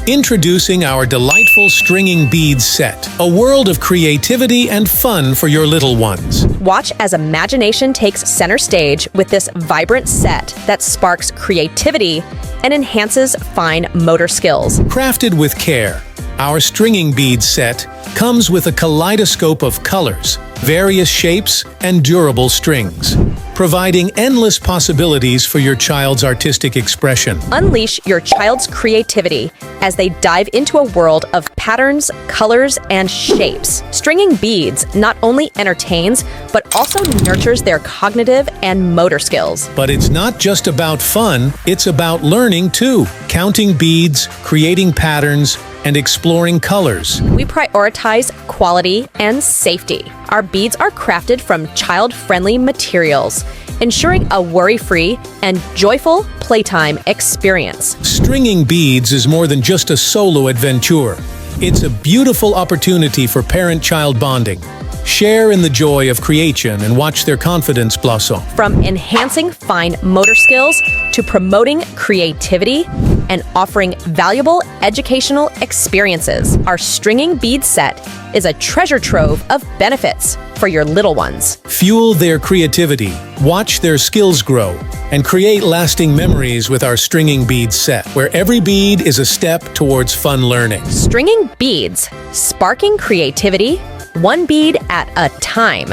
Introducing our delightful stringing beads set, a world of creativity and fun for your little ones. Watch as imagination takes center stage with this vibrant set that sparks creativity and enhances fine motor skills. Crafted with care, our stringing beads set comes with a kaleidoscope of colors, various shapes, and durable strings, providing endless possibilities for your child's artistic expression. Unleash your child's creativity as they dive into a world of patterns, colors, and shapes. Stringing beads not only entertains, but also nurtures their cognitive and motor skills. But it's not just about fun, it's about learning too. Counting beads, creating patterns, and exploring colors. We prioritize quality and safety. Our beads are crafted from child-friendly materials, ensuring a worry-free and joyful playtime experience. Stringing beads is more than just a solo adventure. It's a beautiful opportunity for parent-child bonding. Share in the joy of creation and watch their confidence blossom. From enhancing fine motor skills to promoting creativity and offering valuable educational experiences, our stringing bead set is a treasure trove of benefits for your little ones. Fuel their creativity, watch their skills grow, and create lasting memories with our stringing beads set, where every bead is a step towards fun learning. Stringing beads, sparking creativity, one bead at a time.